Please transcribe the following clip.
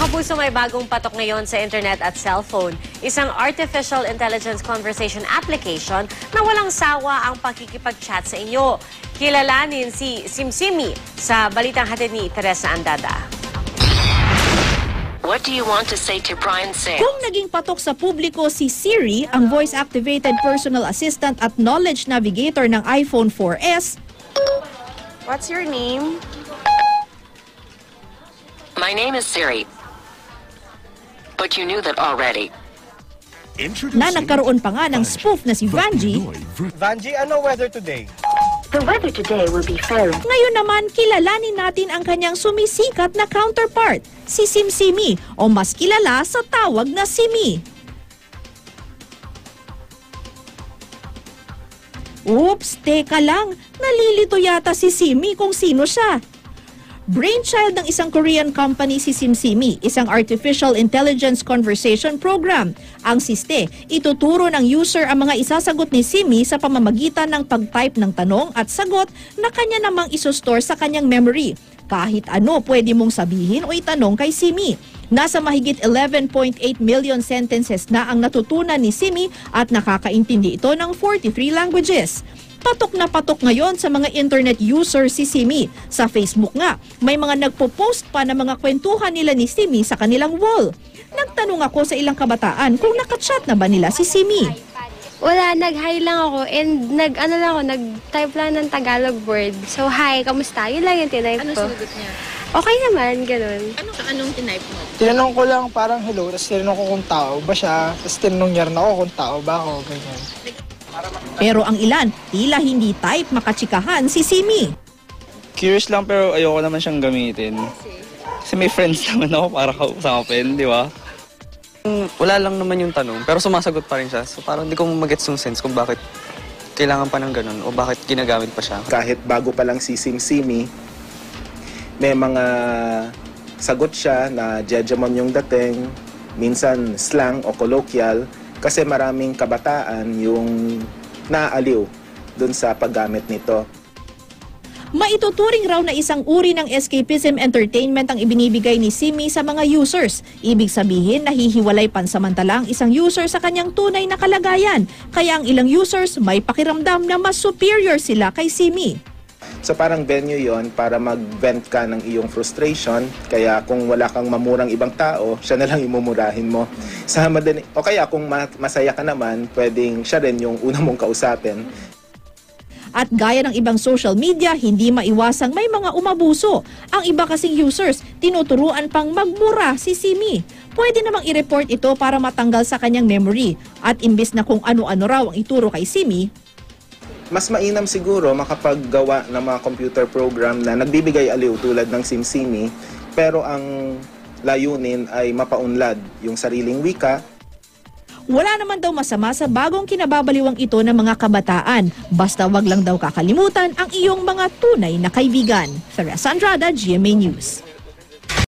Mga kapuso, may bagong patok ngayon sa internet at cellphone. Isang artificial intelligence conversation application na walang sawa ang pakikipag-chat sa inyo. Kilalanin si Simsimi sa balitang hatid ni Teresa Andada. What do you want to say to Brian Sales? Kung naging patok sa publiko si Siri, ang voice-activated personal assistant at knowledge navigator ng iPhone 4S, What's your name? My name is Siri. But you knew that already. na nagkaroon pa nga ng spoof na si Vanji, Vanji, ano weather today? The weather today will be fair. ngayon naman kilalanin natin ang kanyang sumisikat na counterpart, si Simsimi o mas kilala sa tawag na Simi. Oops, teka lang, nalilito yata si Simi kung sino siya. Brainchild ng isang Korean company si Simsimi, isang artificial intelligence conversation program. Ang SISTE, ituturo ng user ang mga isasagot ni Simi sa pamamagitan ng pag-type ng tanong at sagot na kanya namang isostore sa kanyang memory. Kahit ano pwede mong sabihin o itanong kay Simi. Nasa mahigit 11.8 million sentences na ang natutunan ni Simi at nakakaintindi ito ng 43 languages. Patok na patok ngayon sa mga internet user si Simi. Sa Facebook nga, may mga nagpo-post pa ng mga kwentuhan nila ni Simi sa kanilang wall. Nagtanong ako sa ilang kabataan kung nakachat na ba nila si Simi. Wala, nag-hi lang ako and nag-type lang ng Tagalog word. So, hi, kamusta? Yun lang yung tinype ko. Anong sagot niya? Okay naman, ganun. Anong tinype mo? Tinanong ko lang parang hello, tapos tinanong ko kung tao ba siya, tapos tinanong niya rin ako kung tao ba ako, ganyan. Pero ang ilan, tila hindi type makachikahan si Simi. Curious lang pero ayoko naman siyang gamitin. Kasi may friends naman ako para kausapin, di ba? Wala lang naman yung tanong, pero sumasagot pa rin siya. So parang hindi ko magets yung sense kung bakit kailangan pa ng ganun o bakit ginagamit pa siya. Kahit bago pa lang si Simsimi, may mga sagot siya na jejemon yung dating, minsan slang o colloquial, kasi maraming kabataan yung naaliw dun sa paggamit nito. Maituturing raw na isang uri ng escapism entertainment ang ibinibigay ni Simi sa mga users. Ibig sabihin, nahihiwalay pansamantala ang isang user sa kanyang tunay na kalagayan. Kaya ang ilang users may pakiramdam na mas superior sila kay Simi. So parang venue yon para mag-vent ka ng iyong frustration. Kaya kung wala kang mamurang ibang tao, siya na lang imumurahin mo. O kaya kung masaya ka naman, pwedeng siya rin yung una mong kausapin. At gaya ng ibang social media, hindi maiwasang may mga umabuso. Ang iba kasing users, tinuturuan pang magmura si Simi. Pwede namang i-report ito para matanggal sa kanyang memory. At imbis na kung ano-ano raw ang ituro kay Simi, Mas mainam siguro makapaggawa ng mga computer program na nagbibigay aliw tulad ng Simsimi, pero ang layunin ay mapaunlad yung sariling wika. wala naman daw masama sa bagong kinababaliwang ito ng mga kabataan. Basta wag lang daw kakalimutan ang iyong mga tunay na kaibigan. Teresa Andrada, GMA News.